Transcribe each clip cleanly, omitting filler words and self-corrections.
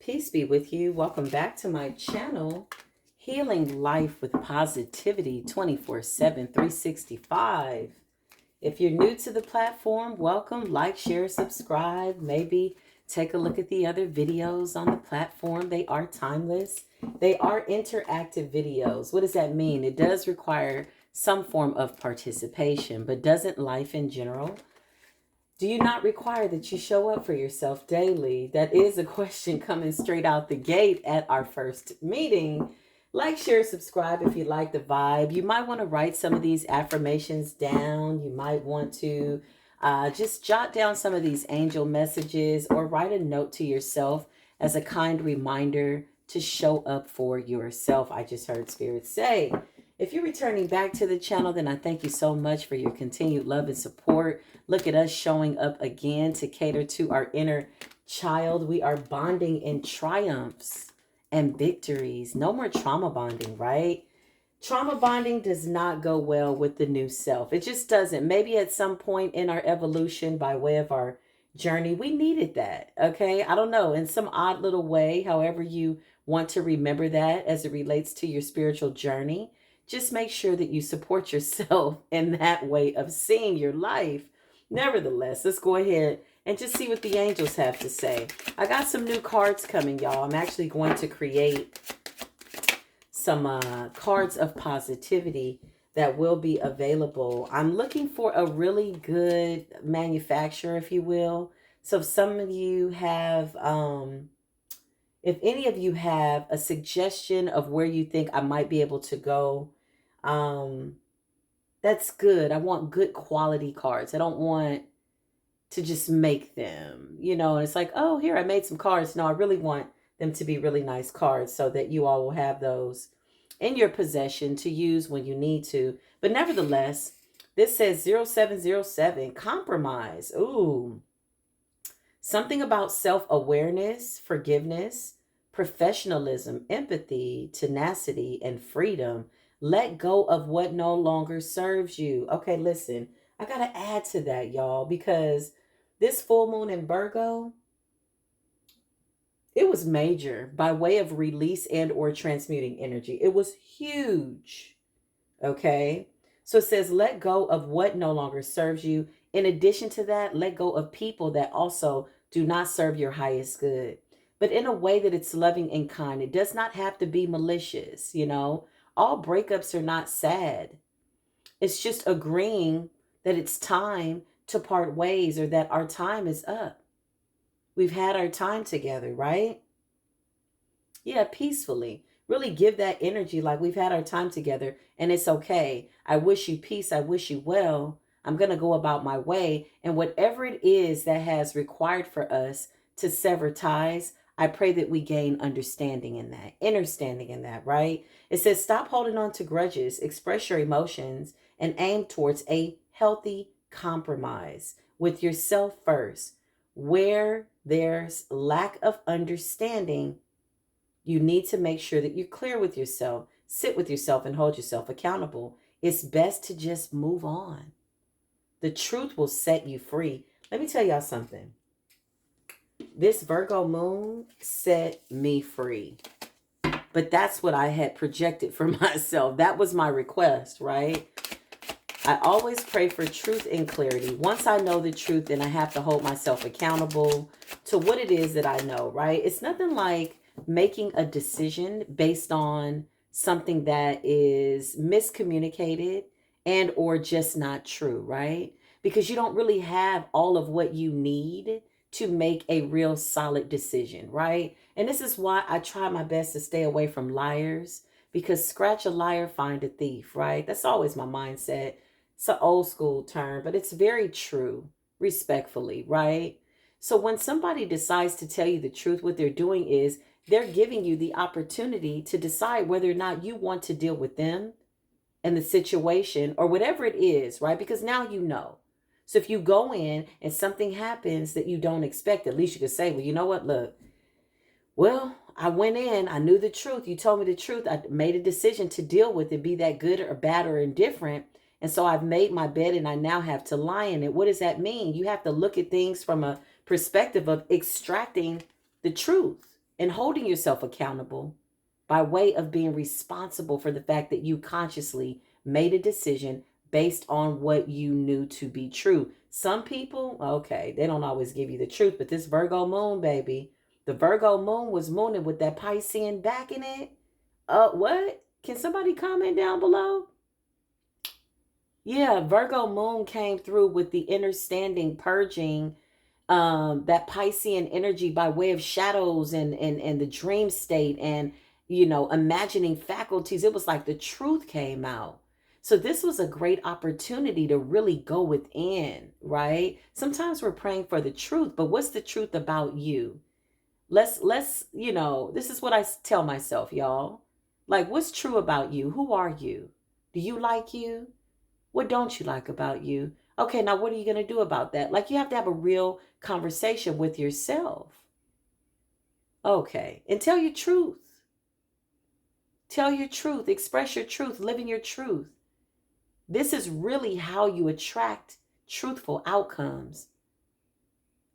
Peace be with you. Welcome back to my channel, Healing Life with Positivity 24/7, 365. If you're new to the platform, welcome. Like, share, subscribe. Maybe take a look at the other videos on the platform. They are timeless. They are interactive videos. What does that mean? It does require some form of participation, but doesn't life in general? Do you not require that you show up for yourself daily? That is a question coming straight out the gate at our first meeting. Like, share, subscribe if you like the vibe. You might want to write some of these affirmations down. You might want to just jot down some of these angel messages or write a note to yourself as a kind reminder to show up for yourself. I just heard Spirit say. If you're returning back to the channel, then I thank you so much for your continued love and support. Look at us showing up again to cater to our inner child. We are bonding in triumphs and victories. No more trauma bonding, right? Trauma bonding does not go well with the new self. It just doesn't. Maybe at some point in our evolution, by way of our journey, we needed that, okay? I don't know, in some odd little way, however you want to remember that as it relates to your spiritual journey. Just make sure that you support yourself in that way of seeing your life. Nevertheless, let's go ahead and just see what the angels have to say. I got some new cards coming, y'all. I'm actually going to create some cards of positivity that will be available. I'm looking for a really good manufacturer, if you will. So if some of you have, if any of you have a suggestion of where you think I might be able to go, that's good. I want good quality cards. I don't want to just make them, and it's like, oh, here, I made some cards. No, I really want them to be really nice cards so that you all will have those in your possession to use when you need to. But nevertheless, this says 0707, compromise. Ooh, something about self-awareness, forgiveness, professionalism, empathy, tenacity, and freedom. Let go of what no longer serves you. Okay, listen, I got to add to that, y'all, because this full moon in Virgo, it was major by way of release and or transmuting energy. It was huge. Okay. So it says, let go of what no longer serves you. In addition to that, let go of people that also do not serve your highest good, but in a way that it's loving and kind. It does not have to be malicious, All breakups are not sad. It's just agreeing that it's time to part ways or that our time is up. We've had our time together, right? Yeah, peacefully. Really give that energy like we've had our time together and it's okay. I wish you peace. I wish you well. I'm going to go about my way. And whatever it is that has required for us to sever ties, I pray that we gain understanding in that, understanding in that, right? It says, stop holding on to grudges, express your emotions, and aim towards a healthy compromise with yourself first. Where there's lack of understanding, you need to make sure that you're clear with yourself, sit with yourself, and hold yourself accountable. It's best to just move on. The truth will set you free. Let me tell y'all something. This Virgo moon set me free. But that's what I had projected for myself. That was my request, right? I always pray for truth and clarity. Once I know the truth, then I have to hold myself accountable to what it is that I know, right? It's nothing like making a decision based on something that is miscommunicated and or just not true, right? Because you don't really have all of what you need to make a real solid decision, right? And this is why I try my best to stay away from liars, because scratch a liar, find a thief, right? That's always my mindset. It's an old school term, but it's very true, respectfully, right? So when somebody decides to tell you the truth, what they're doing is they're giving you the opportunity to decide whether or not you want to deal with them and the situation or whatever it is, right? Because now you know. So if you go in and something happens that you don't expect, at least you can say, well, you know what? Look, well, I went in, I knew the truth. You told me the truth. I made a decision to deal with it, be that good or bad or indifferent. And so I've made my bed and I now have to lie in it. What does that mean? You have to look at things from a perspective of extracting the truth. and holding yourself accountable by way of being responsible for the fact that you consciously made a decision based on what you knew to be true. Some people, okay, they don't always give you the truth, but this Virgo moon, baby, the Virgo moon was mooning with that Piscean back in it. What? Can somebody comment down below? Yeah, Virgo moon came through with the understanding, purging, that Piscean energy by way of shadows and the dream state and imagining faculties. It was like the truth came out. So this was a great opportunity to really go within, right? Sometimes we're praying for the truth, but what's the truth about you? Let's this is what I tell myself, y'all. Like, what's true about you? Who are you? Do you like you? What don't you like about you? Okay, now what are you going to do about that? Like, you have to have a real conversation with yourself. Okay, and tell your truth. Tell your truth. Express your truth. Live in your truth. This is really how you attract truthful outcomes.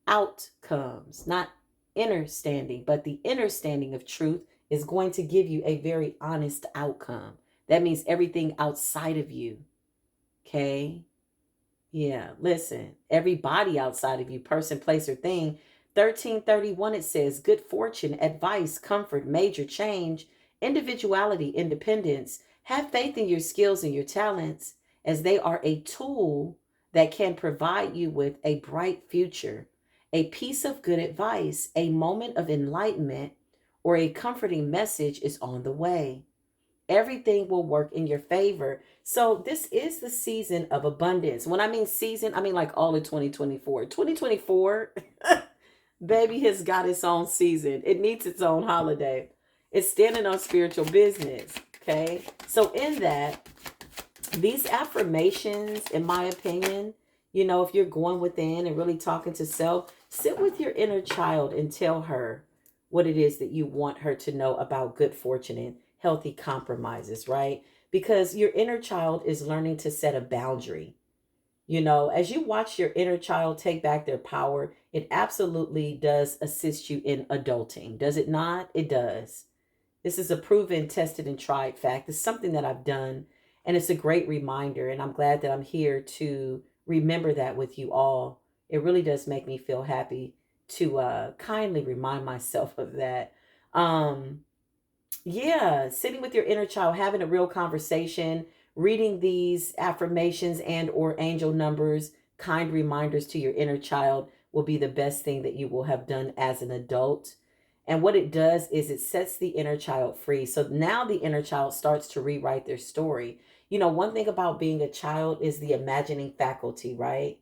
Outcomes, not understanding, but the understanding of truth is going to give you a very honest outcome. That means everything outside of you. Okay? Yeah, listen, everybody outside of you, person, place, or thing. 1331, it says, good fortune, advice, comfort, major change, individuality, independence. Have faith in your skills and your talents, as they are a tool that can provide you with a bright future, a piece of good advice, a moment of enlightenment, or a comforting message is on the way. Everything will work in your favor. So this is the season of abundance. When I mean season, I mean like all of 2024. 2024, baby, has got its own season. It needs its own holiday. It's standing on spiritual business. Okay. So in that, these affirmations, in my opinion, if you're going within and really talking to self, sit with your inner child and tell her what it is that you want her to know about good fortune and healthy compromises, right? Because your inner child is learning to set a boundary. As you watch your inner child take back their power, it absolutely does assist you in adulting. Does it not? It does. This is a proven, tested, and tried fact. It's something that I've done, and it's a great reminder, and I'm glad that I'm here to remember that with you all. It really does make me feel happy to kindly remind myself of that. Yeah, sitting with your inner child, having a real conversation, reading these affirmations and or angel numbers, kind reminders to your inner child will be the best thing that you will have done as an adult. And what it does is it sets the inner child free. So now the inner child starts to rewrite their story. One thing about being a child is the imagining faculty, right?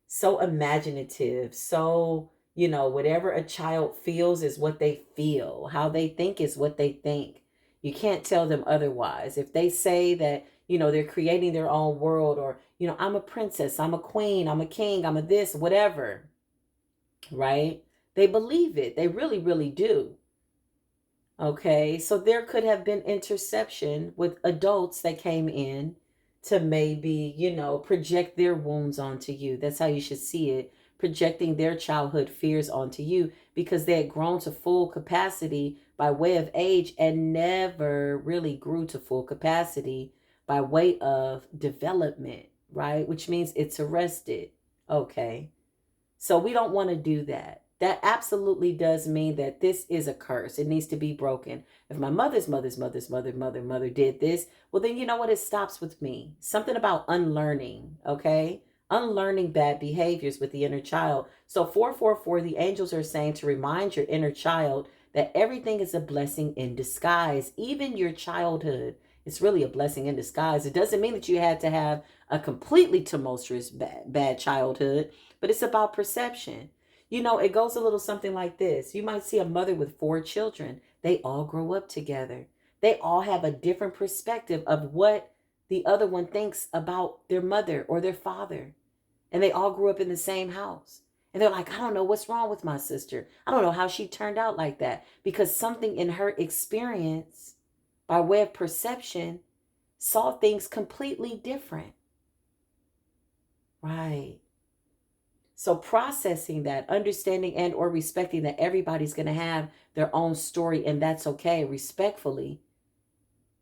So imaginative, so whatever a child feels is what they feel. How they think is what they think. You can't tell them otherwise. If they say that, they're creating their own world, or, I'm a princess, I'm a queen, I'm a king, I'm a this, whatever, right? They believe it. They really, really do. Okay, so there could have been interception with adults that came in to maybe, project their wounds onto you. That's how you should see it. Projecting their childhood fears onto you because they had grown to full capacity by way of age and never really grew to full capacity by way of development, right? Which means it's arrested. Okay. So we don't want to do that. That absolutely does mean that this is a curse. It needs to be broken. If my mother's mother did this, well, then you know what? It stops with me. Something about unlearning, okay? Unlearning bad behaviors with the inner child. So 444, the angels are saying to remind your inner child that everything is a blessing in disguise. Even your childhood is really a blessing in disguise. It doesn't mean that you had to have a completely tumultuous bad childhood, but it's about perception. It goes a little something like this. You might see a mother with 4 children. They all grow up together. They all have a different perspective of what the other one thinks about their mother or their father. And they all grew up in the same house. And they're like, I don't know what's wrong with my sister. I don't know how she turned out like that. Because something in her experience, by way of perception, saw things completely different. Right. So processing that, understanding and or respecting that everybody's going to have their own story, and that's okay, respectfully.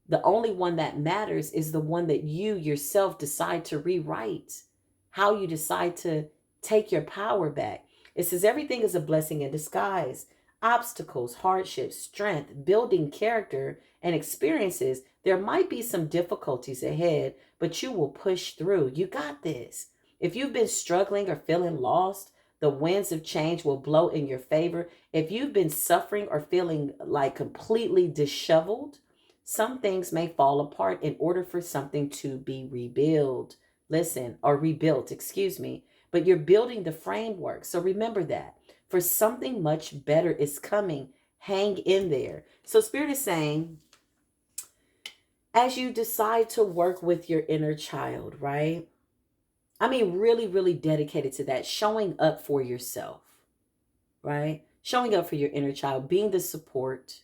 The only one that matters is the one that you yourself decide to rewrite, how you decide to take your power back. It says everything is a blessing in disguise. Obstacles, hardships, strength, building character, and experiences. There might be some difficulties ahead, but you will push through. You got this. If you've been struggling or feeling lost, the winds of change will blow in your favor. If you've been suffering or feeling like completely disheveled, some things may fall apart in order for something to be rebuilt. Listen, or rebuilt, excuse me. But you're building the framework. So remember that. For something much better is coming. Hang in there. So Spirit is saying, as you decide to work with your inner child, right? I mean, really, really dedicated to that, showing up for yourself, right? Showing up for your inner child, being the support,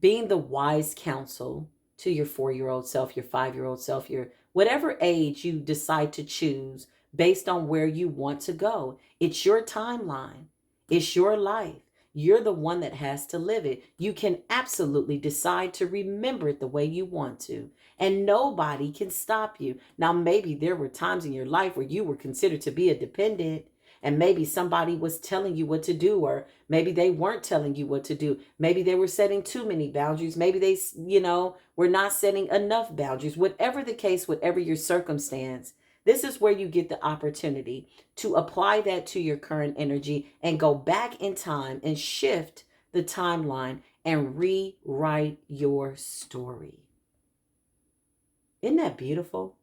being the wise counsel to your 4-year-old self, your 5-year-old self, your whatever age you decide to choose based on where you want to go. It's your timeline. It's your life. You're the one that has to live it. You can absolutely decide to remember it the way you want to, and nobody can stop you. Now, maybe there were times in your life where you were considered to be a dependent, and maybe somebody was telling you what to do, or maybe they weren't telling you what to do. Maybe they were setting too many boundaries. Maybe they, were not setting enough boundaries. Whatever the case, whatever your circumstance, this is where you get the opportunity to apply that to your current energy and go back in time and shift the timeline and rewrite your story. Isn't that beautiful?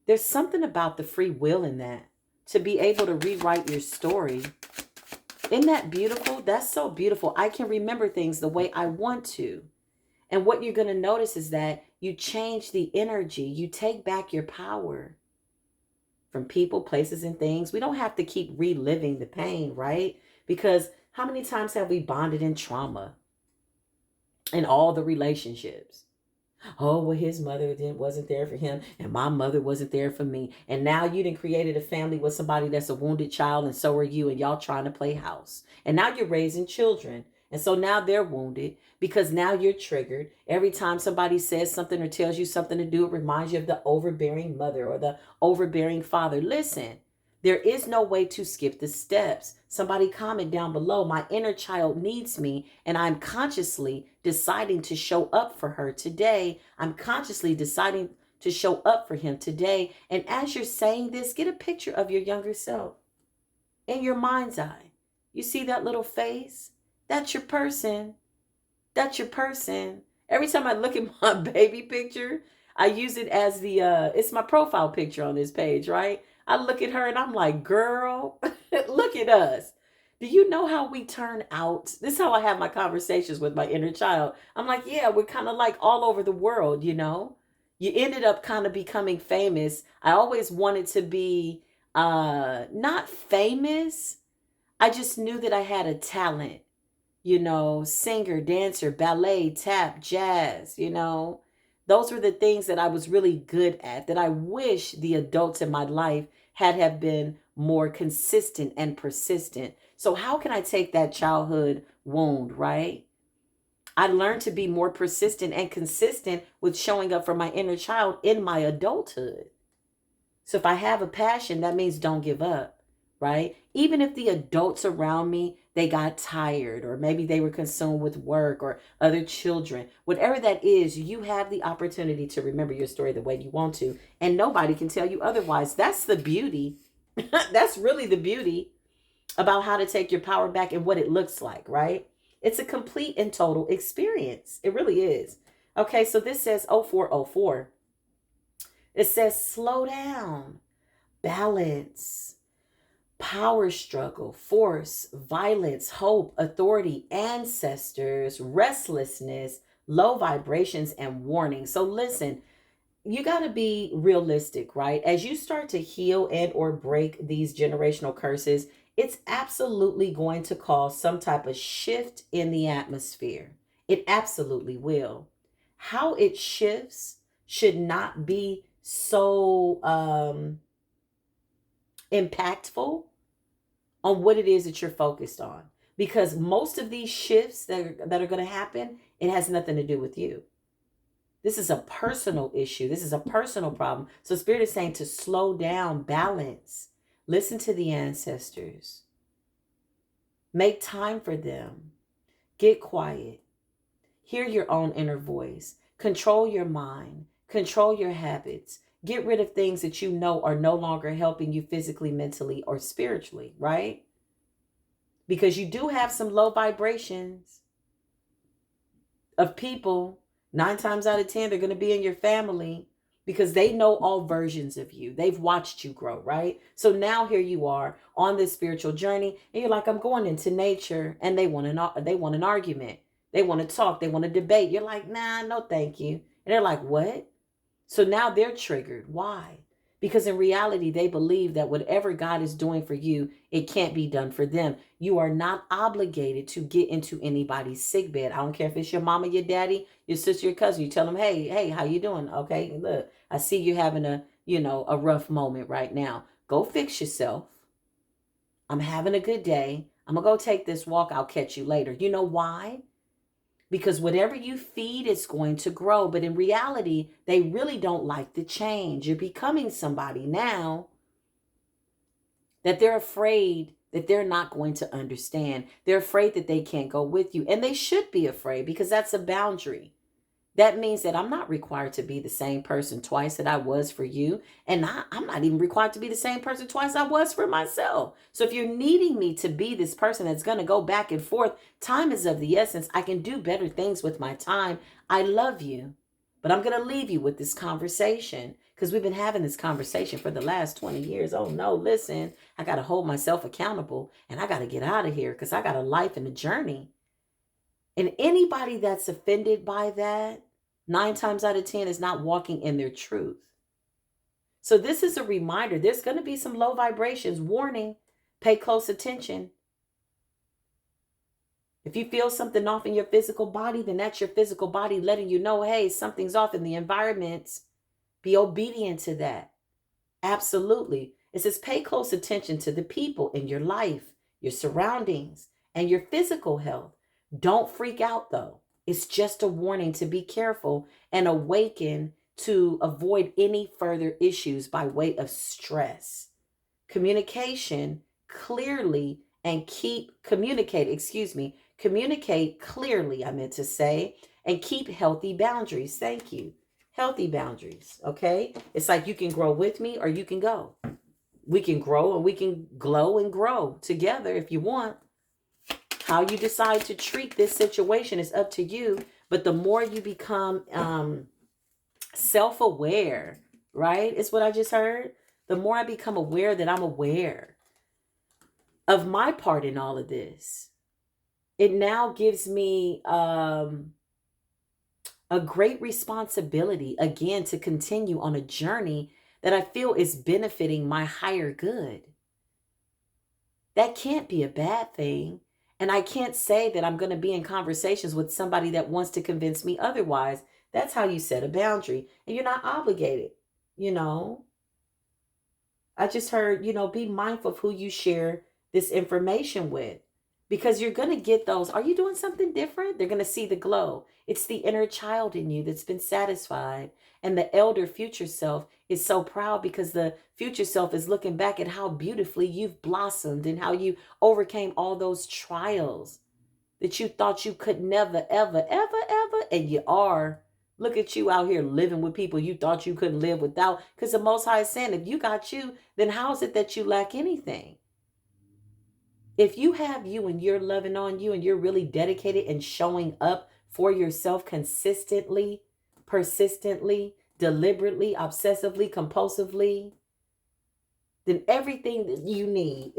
There's something about the free will in that, to be able to rewrite your story. Isn't that beautiful? That's so beautiful. I can remember things the way I want to. And what you're going to notice is that you change the energy. You take back your power from people, places, and things. We don't have to keep reliving the pain, right? Because how many times have we bonded in trauma in all the relationships? Oh, well, his mother wasn't there for him, and my mother wasn't there for me. And now you done created a family with somebody that's a wounded child, and so are you, and y'all trying to play house. And now you're raising children. And so now they're wounded because now you're triggered. Every time somebody says something or tells you something to do, it reminds you of the overbearing mother or the overbearing father. Listen, there is no way to skip the steps. Somebody comment down below, my inner child needs me, and I'm consciously deciding to show up for her today. I'm consciously deciding to show up for him today. And as you're saying this, get a picture of your younger self in your mind's eye. You see that little face? That's your person. That's your person. Every time I look at my baby picture, I use it as it's my profile picture on this page, right? I look at her and I'm like, girl, look at us. Do you know how we turn out? This is how I have my conversations with my inner child. I'm like, yeah, we're kind of like all over the world, you know? You ended up kind of becoming famous. I always wanted to be not famous. I just knew that I had a talent, singer, dancer, ballet, tap, jazz, Those were the things that I was really good at, that I wish the adults in my life had have been more consistent and persistent. So how can I take that childhood wound, right? I learned to be more persistent and consistent with showing up for my inner child in my adulthood. So if I have a passion, that means don't give up, right? Even if the adults around me, they got tired, or maybe they were consumed with work or other children, whatever that is, you have the opportunity to remember your story the way you want to, and nobody can tell you otherwise. That's the beauty. That's really the beauty about how to take your power back and what it looks like, right? It's a complete and total experience. It really is. Okay, so this says 0404. It says slow down, balance, power struggle, force, violence, hope, authority, ancestors, restlessness, low vibrations, and warning. So listen, you got to be realistic, right? As you start to heal and or break these generational curses, it's absolutely going to cause some type of shift in the atmosphere. It absolutely will. How it shifts should not be so impactful on what it is that you're focused on. Because most of these shifts that are going to happen, it has nothing to do with you. This is a personal issue. This is a personal problem. So Spirit is saying to slow down, balance, listen to the ancestors, make time for them, get quiet, hear your own inner voice, control your mind, control your habits, get rid of things that you know are no longer helping you physically, mentally, or spiritually, right? Because you do have some low vibrations of people. 9 times out of 10, they're going to be in your family because they know all versions of you. They've watched you grow, right? So now here you are on this spiritual journey, and you're like, I'm going into nature, and they want an argument. They want to talk. They want to debate. You're like, nah, no, thank you. And they're like, what? So now they're triggered. Why? Because in reality, they believe that whatever God is doing for you, it can't be done for them. You are not obligated to get into anybody's sickbed. I don't care if it's your mama, your daddy, your sister, your cousin. You tell them, hey, how you doing? Okay, look, I see you having a rough moment right now. Go fix yourself. I'm having a good day. I'm going to go take this walk. I'll catch you later. You know why? Because whatever you feed, it's going to grow. But in reality, they really don't like the change. You're becoming somebody now that they're afraid that they're not going to understand. They're afraid that they can't go with you. And they should be afraid because that's a boundary. That means that I'm not required to be the same person twice that I was for you. And I'm not even required to be the same person twice I was for myself. So if you're needing me to be this person that's going to go back and forth, time is of the essence. I can do better things with my time. I love you. But I'm going to leave you with this conversation because we've been having this conversation for the last 20 years. Oh, no, listen, I got to hold myself accountable and I got to get out of here because I got a life and a journey. And anybody that's offended by that, 9 times out of 10 is not walking in their truth. So this is a reminder. There's going to be some low vibrations. Warning, pay close attention. If you feel something off in your physical body, then that's your physical body letting you know, hey, something's off in the environment. Be obedient to that. Absolutely. It says pay close attention to the people in your life, your surroundings, and your physical health. Don't freak out, though. It's just a warning to be careful and awaken to avoid any further issues by way of stress. Communication clearly and communicate clearly, I meant to say, and keep healthy boundaries. Thank you. Healthy boundaries, okay? It's like you can grow with me or you can go. We can grow and we can glow and grow together if you want. How you decide to treat this situation is up to you. But the more you become self-aware, right? It's what I just heard. The more I become aware that I'm aware of my part in all of this, it now gives me a great responsibility, again, to continue on a journey that I feel is benefiting my higher good. That can't be a bad thing. And I can't say that I'm going to be in conversations with somebody that wants to convince me otherwise. That's how you set a boundary. And you're not obligated, I just heard, be mindful of who you share this information with. Because you're going to get those. Are you doing something different? They're going to see the glow. It's the inner child in you that's been satisfied. And the elder future self is so proud because the future self is looking back at how beautifully you've blossomed and how you overcame all those trials that you thought you could never, ever, ever, ever. And you are. Look at you out here living with people you thought you couldn't live without. Because the Most High is saying, if you got you, then how is it that you lack anything? If you have you and you're loving on you and you're really dedicated and showing up for yourself consistently, persistently, deliberately, obsessively, compulsively, then everything that you need,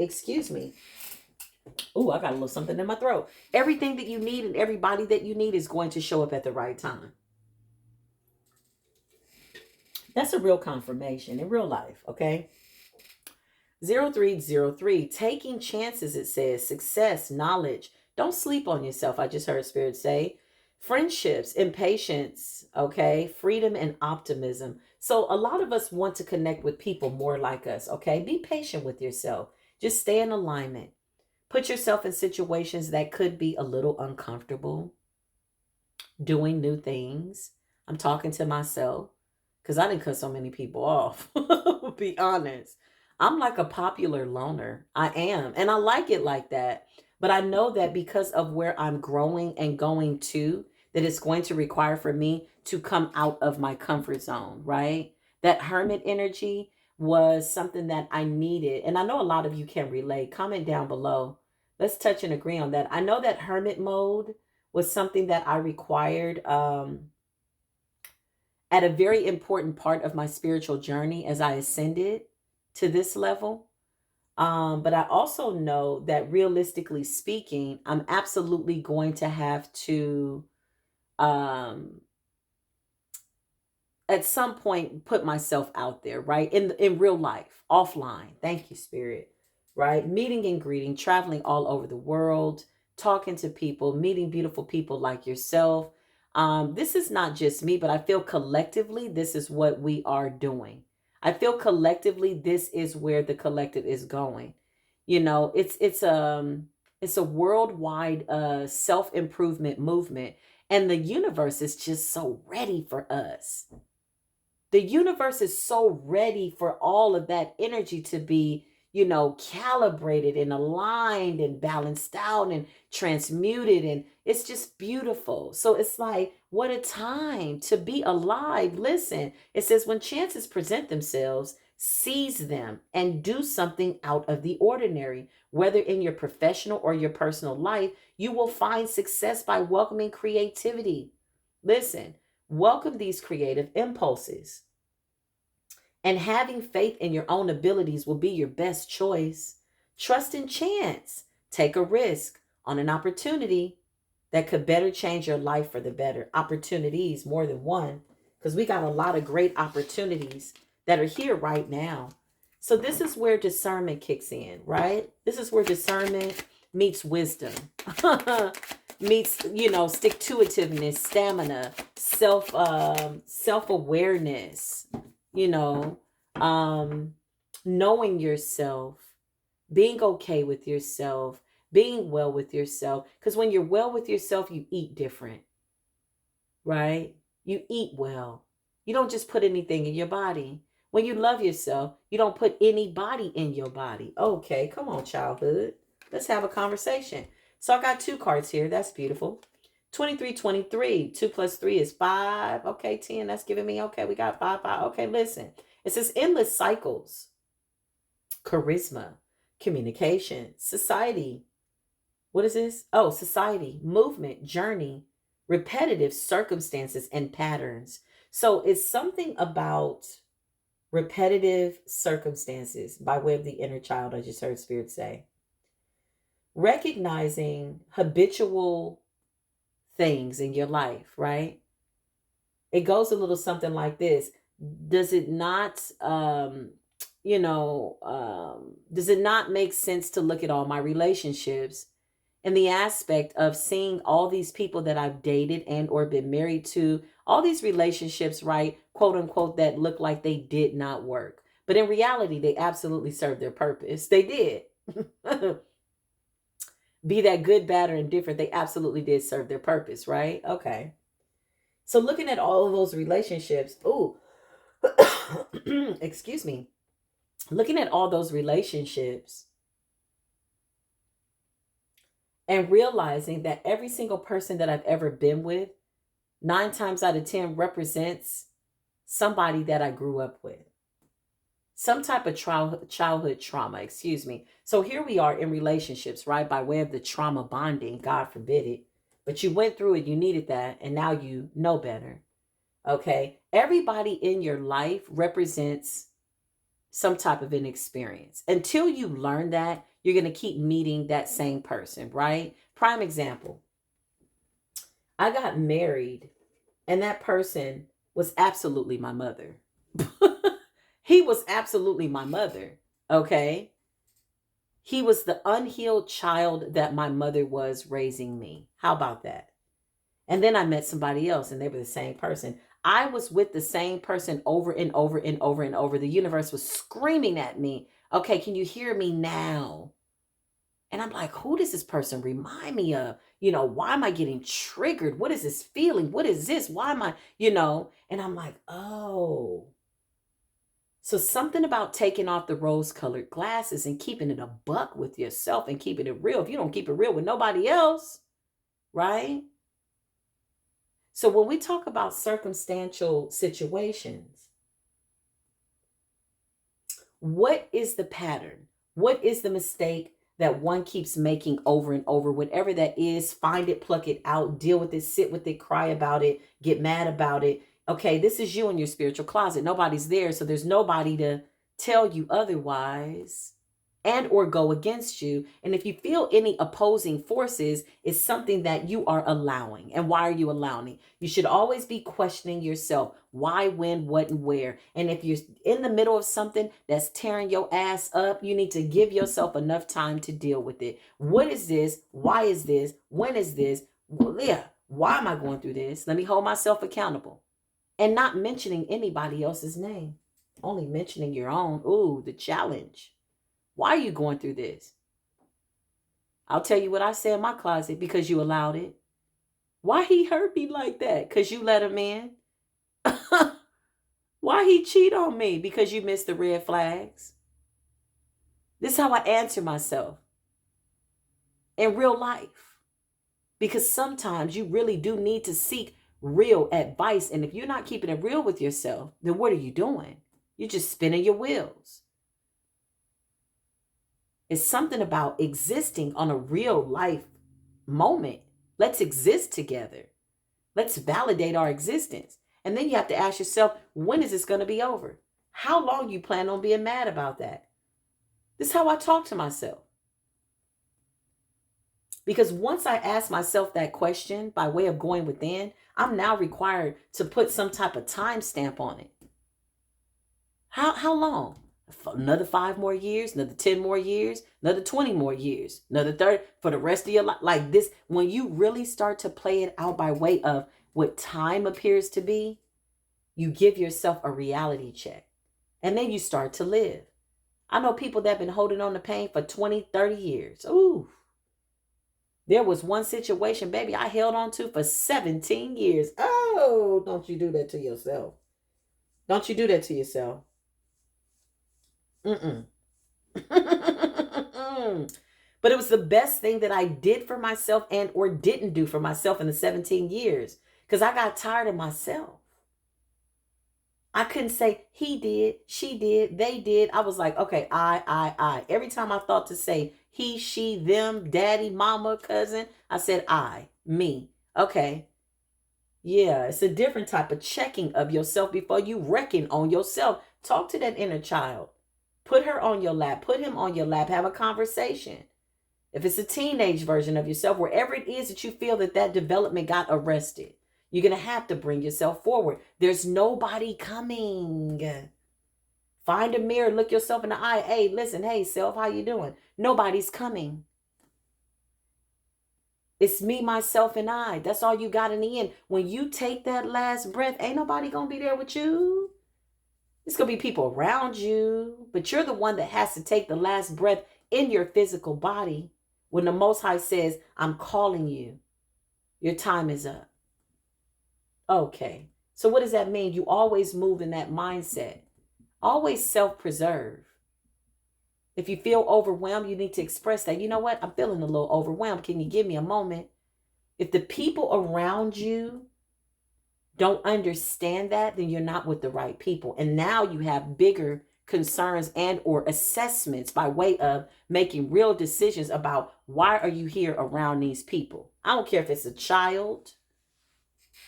oh, I got a little something in my throat. Everything that you need and everybody that you need is going to show up at the right time. That's a real confirmation in real life, okay? 0303, taking chances, it says, success, knowledge. Don't sleep on yourself, I just heard Spirit say. Friendships, impatience, okay? Freedom and optimism. So a lot of us want to connect with people more like us, okay? Be patient with yourself. Just stay in alignment. Put yourself in situations that could be a little uncomfortable, doing new things. I'm talking to myself because I didn't cut so many people off. Be honest. I'm like a popular loner. I am. And I like it like that. But I know that because of where I'm growing and going to, that it's going to require for me to come out of my comfort zone, right? That hermit energy was something that I needed. And I know a lot of you can relate. Comment down below. Let's touch and agree on that. I know that hermit mode was something that I required at a very important part of my spiritual journey as I ascended to this level. But I also know that realistically speaking, I'm absolutely going to have to, at some point, put myself out there, right? In real life, offline. Thank you, Spirit. Right? Meeting and greeting, traveling all over the world, talking to people, meeting beautiful people like yourself. This is not just me, but I feel collectively this is what we are doing. I feel collectively this is where the collective is going. You know, it's a worldwide self-improvement movement, and the universe is just so ready for us. The universe is so ready for all of that energy to be, you know, calibrated and aligned and balanced out and transmuted. And it's just beautiful. So it's like, what a time to be alive. Listen, it says when chances present themselves, seize them and do something out of the ordinary. Whether in your professional or your personal life, you will find success by welcoming creativity. Listen, welcome these creative impulses. And having faith in your own abilities will be your best choice. Trust in chance. Take a risk on an opportunity that could better change your life for the better. Opportunities, more than one, because we got a lot of great opportunities that are here right now. So this is where discernment kicks in, right? This is where discernment meets wisdom. Meets, you know, stick-to-itiveness, stamina, self-awareness, you know, knowing yourself, being okay with yourself, being well with yourself. Because when you're well with yourself, you eat different, right? You eat well. You don't just put anything in your body. When you love yourself, you don't put anybody in your body. Okay, come on, childhood. Let's have a conversation. So I got two cards here. That's beautiful. 2323. 2 plus 3 is 5. Okay, 10. That's giving me, okay, we got 5, 5. Okay, listen. It says endless cycles, charisma, communication, society. What is this? Oh, society, movement, journey, repetitive circumstances, and patterns. So it's something about repetitive circumstances by way of the inner child, I just heard Spirit say. Recognizing habitual things in your life, right? It goes a little something like this. Does it not, does it not make sense to look at all my relationships and the aspect of seeing all these people that I've dated and or been married to, all these relationships, right, quote unquote, that look like they did not work. But in reality, they absolutely served their purpose. They did. Be that good, bad, or indifferent, they absolutely did serve their purpose, right? Okay. So looking at all of those relationships, excuse me, looking at all those relationships and realizing that every single person that I've ever been with, 9 times out of 10 represents somebody that I grew up with. Some type of childhood trauma, excuse me. So here we are in relationships, right? By way of the trauma bonding, God forbid it. But you went through it, you needed that, and now you know better. Okay? Everybody in your life represents some type of an experience. Until you learn that, you're going to keep meeting that same person, right? Prime example. I got married, and that person was absolutely my mother. He was absolutely my mother, okay? He was the unhealed child that my mother was raising me. How about that? And then I met somebody else and they were the same person. I was with the same person over and over and over and over. The universe was screaming at me, okay, can you hear me now? And I'm like, who does this person remind me of? Why am I getting triggered? What is this feeling? What is this? Why am I, And I'm like, oh. So something about taking off the rose-colored glasses and keeping it a buck with yourself and keeping it real. If you don't keep it real with nobody else, right? So when we talk about circumstantial situations, what is the pattern? What is the mistake that one keeps making over and over? Whatever that is, find it, pluck it out, deal with it, sit with it, cry about it, get mad about it. Okay, this is you in your spiritual closet. Nobody's there, so there's nobody to tell you otherwise and or go against you. And if you feel any opposing forces, it's something that you are allowing. And why are you allowing? You should always be questioning yourself. Why, when, what, and where. And if you're in the middle of something that's tearing your ass up, you need to give yourself enough time to deal with it. What is this? Why is this? When is this? Well, yeah. Why am I going through this? Let me hold myself accountable. And not mentioning anybody else's name. Only mentioning your own. Ooh, the challenge. Why are you going through this? I'll tell you what I say in my closet, because you allowed it. Why he hurt me like that? Because you let him in. Why he cheat on me? Because you missed the red flags. This is how I answer myself in real life. Because sometimes you really do need to seek real advice. And if you're not keeping it real with yourself, then what are you doing? You're just spinning your wheels. It's something about existing on a real life moment. Let's exist together. Let's validate our existence. And then you have to ask yourself, when is this going to be over? How long you plan on being mad about that? This is how I talk to myself. Because once I ask myself that question by way of going within, I'm now required to put some type of timestamp on it. How long? Another 5 more years, another 10 more years, another 20 more years, another 30 for the rest of your life. Like this, when you really start to play it out by way of what time appears to be, you give yourself a reality check. And then you start to live. I know people that have been holding on to pain for 20, 30 years. Ooh. There was one situation, baby, I held on to for 17 years. Oh, don't you do that to yourself. Don't you do that to yourself. But it was the best thing that I did for myself and or didn't do for myself in the 17 years. Because I got tired of myself. I couldn't say he did, she did, they did. I was like, okay, I. Every time I thought to say he, she, them, daddy, mama, cousin, I said I, me. Okay. Yeah, it's a different type of checking of yourself before you reckon on yourself. Talk to that inner child. Put her on your lap. Put him on your lap. Have a conversation. If it's a teenage version of yourself, wherever it is that you feel that development got arrested, you're going to have to bring yourself forward. There's nobody coming. Find a mirror. Look yourself in the eye. Hey, listen. Hey, self, how you doing? Nobody's coming. It's me, myself, and I. That's all you got in the end. When you take that last breath, ain't nobody going to be there with you. It's going to be people around you, but you're the one that has to take the last breath in your physical body when the Most High says, I'm calling you. Your time is up. Okay. So what does that mean? You always move in that mindset. Always self-preserve. If you feel overwhelmed, you need to express that. You know what? I'm feeling a little overwhelmed. Can you give me a moment? If the people around you don't understand that, then you're not with the right people. And now you have bigger concerns and or assessments by way of making real decisions about why are you here around these people. I don't care if it's a child,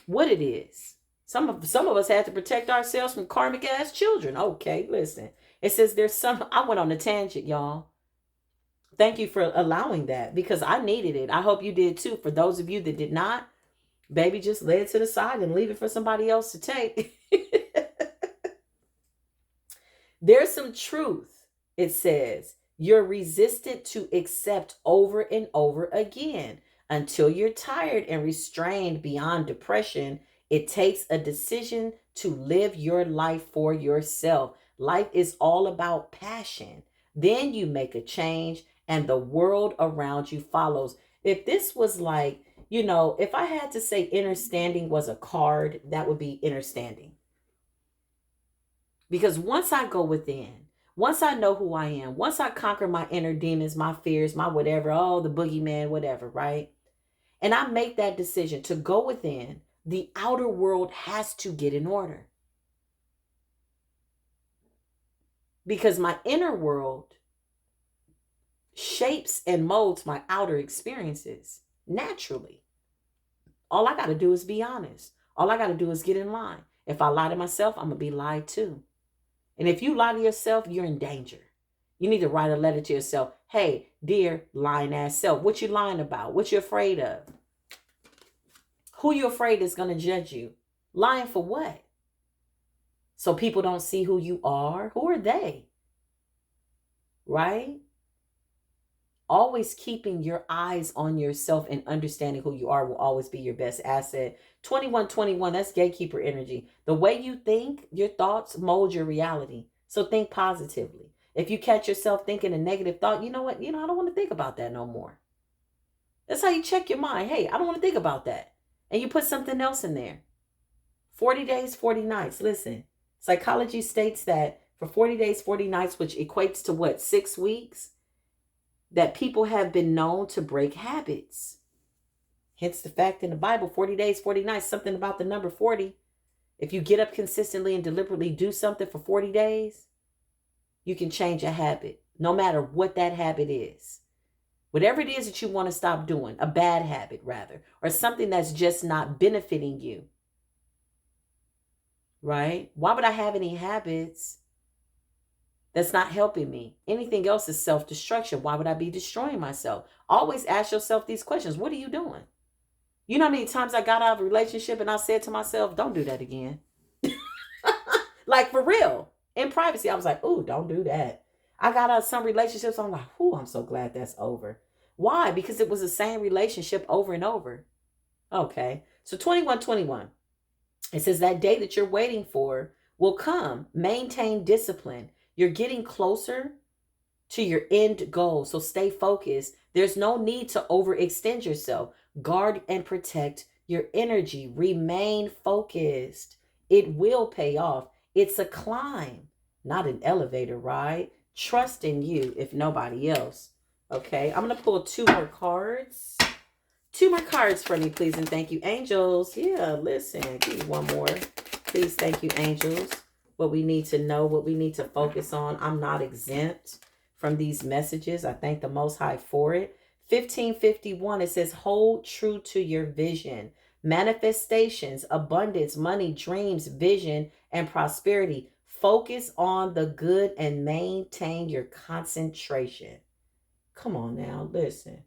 what it is. Some of us had to protect ourselves from karmic ass children. Okay, listen. It says I went on a tangent, y'all. Thank you for allowing that because I needed it. I hope you did too. For those of you that did not, baby, just lay it to the side and leave it for somebody else to take. There's some truth. It says you're resistant to accept over and over again. Until you're tired and restrained beyond depression, it takes a decision to live your life for yourself. Life is all about passion. Then you make a change and the world around you follows. If this was like, if I had to say inner standing was a card, that would be inner standing. Because once I go within, once I know who I am, once I conquer my inner demons, my fears, my whatever, oh, the boogeyman, whatever, right? And I make that decision to go within, the outer world has to get in order. Because my inner world shapes and molds my outer experiences naturally. All I got to do is be honest. All I got to do is get in line. If I lie to myself, I'm going to be lied to. And if you lie to yourself, you're in danger. You need to write a letter to yourself. Hey, dear lying ass self, what you lying about? What you afraid of? Who you afraid is going to judge you? Lying for what? So people don't see who you are? Who are they? Right? Always keeping your eyes on yourself and understanding who you are will always be your best asset. 2121, that's gatekeeper energy. The way you think, your thoughts mold your reality. So think positively. If you catch yourself thinking a negative thought, you know what? I don't want to think about that no more. That's how you check your mind. Hey, I don't want to think about that. And you put something else in there. 40 days, 40 nights. Listen, psychology states that for 40 days, 40 nights, which equates to what, 6 weeks, that people have been known to break habits. Hence the fact in the Bible, 40 days, 40 nights, something about the number 40. If you get up consistently and deliberately do something for 40 days, you can change a habit, no matter what that habit is. Whatever it is that you want to stop doing, a bad habit rather, or something that's just not benefiting you. Right? Why would I have any habits that's not helping me? Anything else is self-destruction. Why would I be destroying myself? Always ask yourself these questions. What are you doing? You know how many times I got out of a relationship and I said to myself, don't do that again. Like for real. In privacy, I was like, ooh, don't do that. I got out of some relationships. I'm like, ooh, I'm so glad that's over. Why? Because it was the same relationship over and over. Okay. So 2121. It says that day that you're waiting for will come. Maintain discipline. You're getting closer to your end goal. So stay focused. There's no need to overextend yourself. Guard and protect your energy. Remain focused. It will pay off. It's a climb, not an elevator ride. Trust in you if nobody else. Okay, I'm going to pull 2 more cards. 2 more cards for me, please, and thank you, angels. Yeah, listen, give me 1 more. Please, thank you, angels. What we need to know, what we need to focus on. I'm not exempt from these messages. I thank the Most High for it. 1551, it says, hold true to your vision. Manifestations, abundance, money, dreams, vision, and prosperity. Focus on the good and maintain your concentration. Come on now, listen.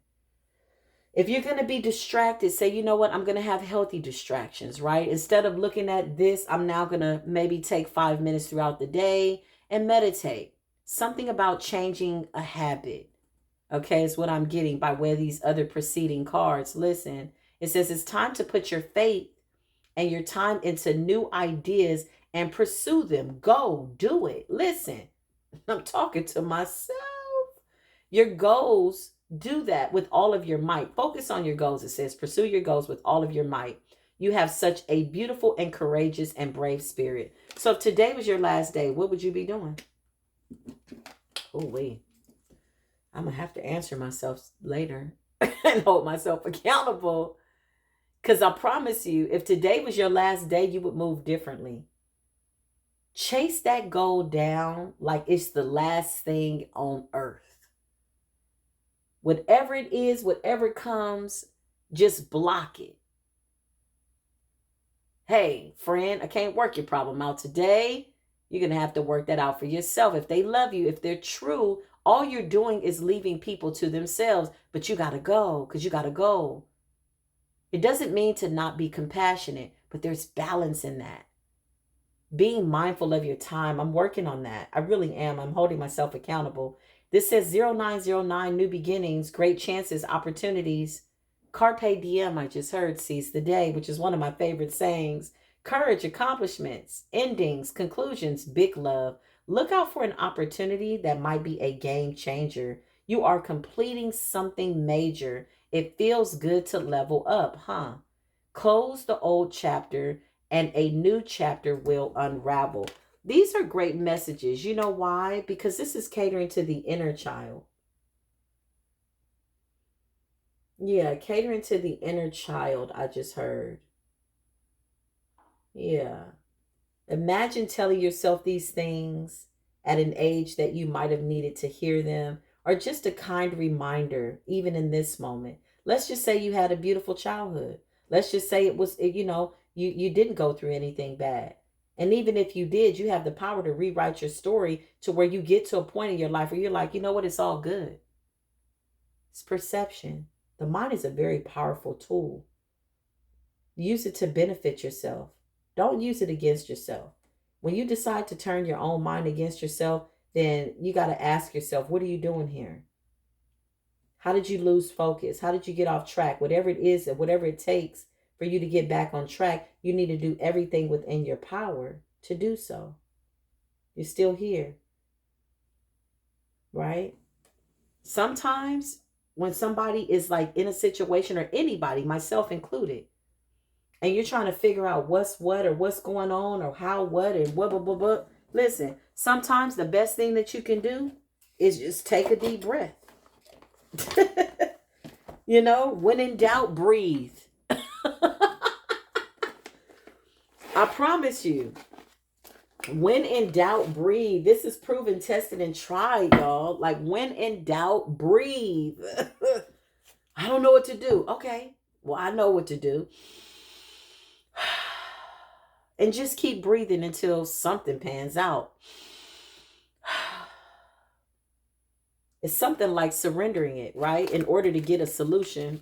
If you're going to be distracted, say, you know what, I'm going to have healthy distractions, right? Instead of looking at this, I'm now going to maybe take 5 minutes throughout the day and meditate. Something about changing a habit, okay, is what I'm getting by way of these other preceding cards. Listen, it says it's time to put your faith and your time into new ideas and pursue them. Go, do it. Listen, I'm talking to myself. Your goals, do that with all of your might. Focus on your goals. It says, pursue your goals with all of your might. You have such a beautiful and courageous and brave spirit. So if today was your last day, what would you be doing? Oh, wait. I'm going to have to answer myself later and hold myself accountable. Because I promise you, if today was your last day, you would move differently. Chase that goal down like it's the last thing on earth. Whatever it is, whatever comes, just block it. Hey, friend, I can't work your problem out today. You're going to have to work that out for yourself. If they love you, if they're true, all you're doing is leaving people to themselves. But you got to go because you got to go. It doesn't mean to not be compassionate, but there's balance in that. Being mindful of your time. I'm working on that. I really am. I'm holding myself accountable. This says 0909, new beginnings, great chances, opportunities. Carpe diem, I just heard, seize the day, which is one of my favorite sayings. Courage, accomplishments, endings, conclusions, big love. Look out for an opportunity that might be a game changer. You are completing something major. It feels good to level up, huh? Close the old chapter and a new chapter will unravel. These are great messages. You know why? Because this is catering to the inner child. Yeah, catering to the inner child, I just heard. Yeah. Imagine telling yourself these things at an age that you might have needed to hear them, or just a kind reminder, even in this moment. Let's just say you had a beautiful childhood. Let's just say it was, you didn't go through anything bad. And even if you did, you have the power to rewrite your story to where you get to a point in your life where you're like, you know what, it's all good. It's perception. The mind is a very powerful tool. Use it to benefit yourself. Don't use it against yourself. When you decide to turn your own mind against yourself, then you got to ask yourself, what are you doing here? How did you lose focus? How did you get off track? Whatever it is, and whatever it takes for you to get back on track, you need to do everything within your power to do so. You're still here, right? Sometimes when somebody is like in a situation, or anybody, myself included, and you're trying to figure out what's what, or what's going on, or how, what, and what, blah, blah, blah. Listen, sometimes the best thing that you can do is just take a deep breath. When in doubt, breathe. I promise you, when in doubt, breathe. This is proven, tested, and tried, y'all. Like, when in doubt, breathe. I don't know what to do. Okay, well, I know what to do. And just keep breathing until something pans out. It's something like surrendering it, right? In order to get a solution.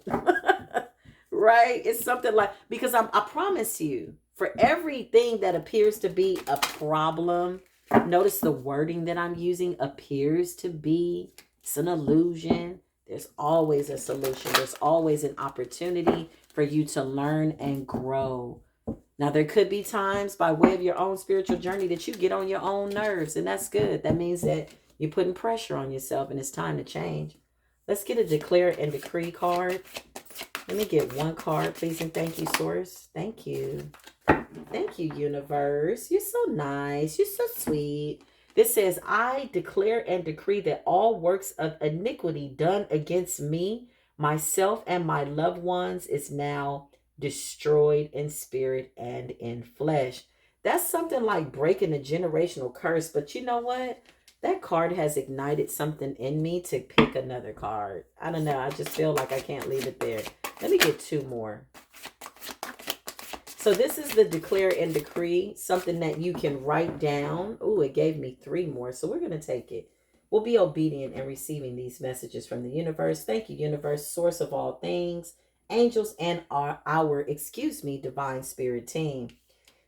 Right? It's something like, because I promise you, for everything that appears to be a problem, notice the wording that I'm using, appears to be, it's an illusion. There's always a solution. There's always an opportunity for you to learn and grow. Now, there could be times by way of your own spiritual journey that you get on your own nerves, and that's good. That means that you're putting pressure on yourself and it's time to change. Let's get a declare and decree card. Let me get one card, please, and thank you, Source. Thank you. Thank you, Universe. You're so nice. You're so sweet. This says, I declare and decree that all works of iniquity done against me, myself, and my loved ones is now destroyed in spirit and in flesh. That's something like breaking a generational curse. But you know what? That card has ignited something in me to pick another card. I don't know. I just feel like I can't leave it there. Let me get two more. So this is the declare and decree, something that you can write down. Oh, it gave me three more. So we're going to take it. We'll be obedient in receiving these messages from the universe. Thank you, universe, source of all things, angels, and our divine spirit team.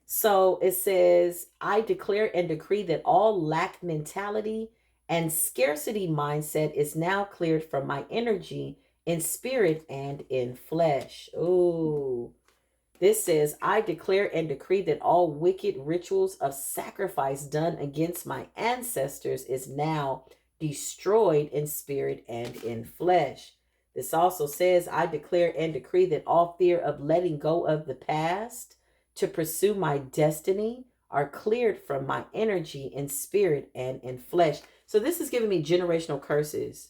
So it says, I declare and decree that all lack mentality and scarcity mindset is now cleared from my energy in spirit and in flesh. Ooh. This says, I declare and decree that all wicked rituals of sacrifice done against my ancestors is now destroyed in spirit and in flesh. This also says, I declare and decree that all fear of letting go of the past to pursue my destiny are cleared from my energy in spirit and in flesh. So this is giving me generational curses.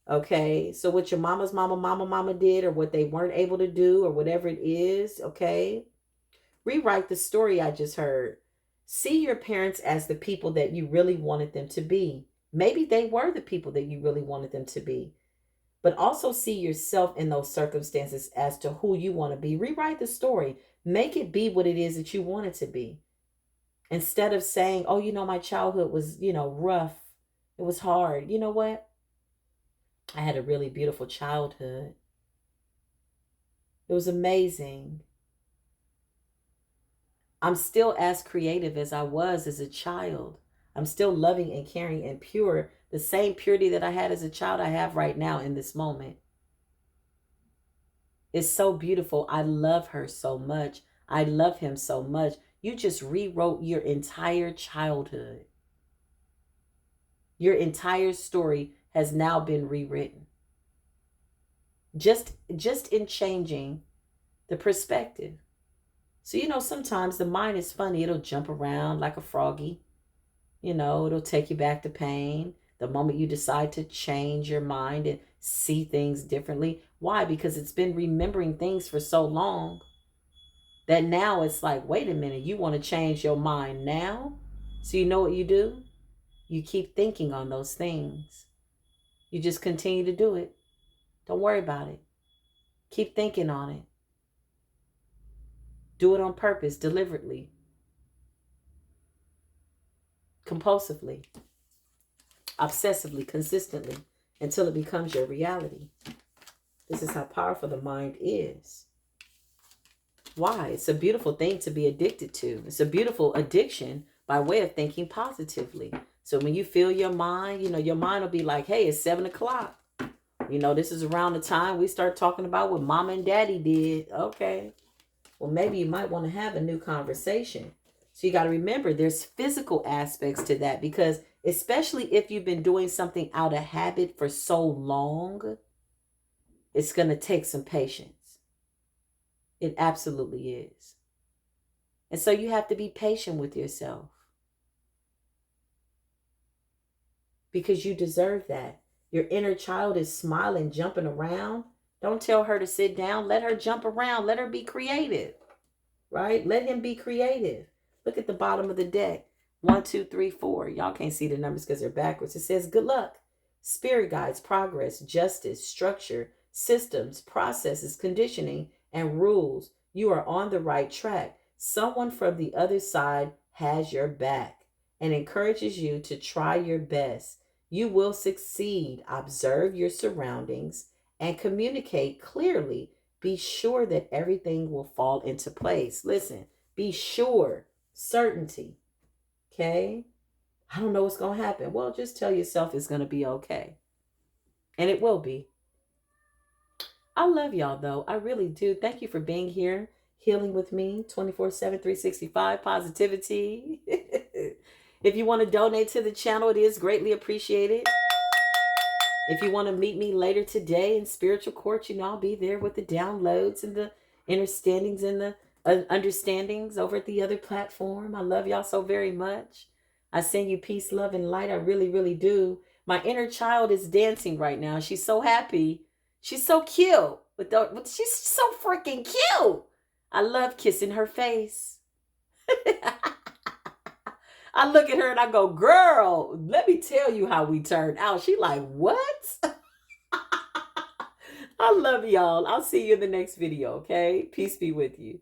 Okay, so what your mama's mama did, or what they weren't able to do, or whatever it is, okay? Rewrite the story I just heard. See your parents as the people that you really wanted them to be. Maybe they were the people that you really wanted them to be. But also see yourself in those circumstances as to who you want to be. Rewrite the story. Make it be what it is that you want it to be. Instead of saying, oh, my childhood was, rough. It was hard. You know what? I had a really beautiful childhood. It was amazing. I'm still as creative as I was as a child. I'm still loving and caring and pure. The same purity that I had as a child, I have right now in this moment. It's so beautiful. I love her so much. I love him so much. You just rewrote your entire childhood. Your entire story has now been rewritten. Just in changing the perspective. So, sometimes the mind is funny. It'll jump around like a froggy. It'll take you back to pain. The moment you decide to change your mind and see things differently. Why? Because it's been remembering things for so long that now it's like, wait a minute, you want to change your mind now? So you know what you do? You keep thinking on those things. You just continue to do it. Don't worry about it. Keep thinking on it. Do it on purpose, deliberately, compulsively, obsessively, consistently, until it becomes your reality. This is how powerful the mind is. Why? It's a beautiful thing to be addicted to. It's a beautiful addiction by way of thinking positively. So when you feel your mind, your mind will be like, hey, it's 7 o'clock. This is around the time we start talking about what mama and daddy did. Okay. Well, maybe you might want to have a new conversation. So you got to remember there's physical aspects to that, because especially if you've been doing something out of habit for so long, it's going to take some patience. It absolutely is. And so you have to be patient with yourself, because you deserve that. Your inner child is smiling, jumping around. Don't tell her to sit down. Let her jump around. Let her be creative, right? Let him be creative. Look at the bottom of the deck. 1, 2, 3, 4. Y'all can't see the numbers because they're backwards. It says good luck, spirit guides, progress, justice, structure, systems, processes, conditioning, and rules. You are on the right track. Someone from the other side has your back and encourages you to try your best. You will succeed. Observe your surroundings and communicate clearly. Be sure that everything will fall into place. Listen, be sure, certainty. Okay? I don't know what's going to happen. Well, just tell yourself it's going to be okay. And it will be. I love y'all, though. I really do. Thank you for being here, healing with me 24/7, 365, positivity. If you want to donate to the channel, it is greatly appreciated. If you want to meet me later today in spiritual court, I'll be there with the downloads and the understandings and the understandings over at the other platform. I love y'all so very much. I send you peace, love, and light. I really, really do. My inner child is dancing right now. She's so happy. She's so cute. She's so freaking cute. I love kissing her face. I look at her and I go, girl, let me tell you how we turned out. She like, what? I love y'all. I'll see you in the next video, okay? Peace be with you.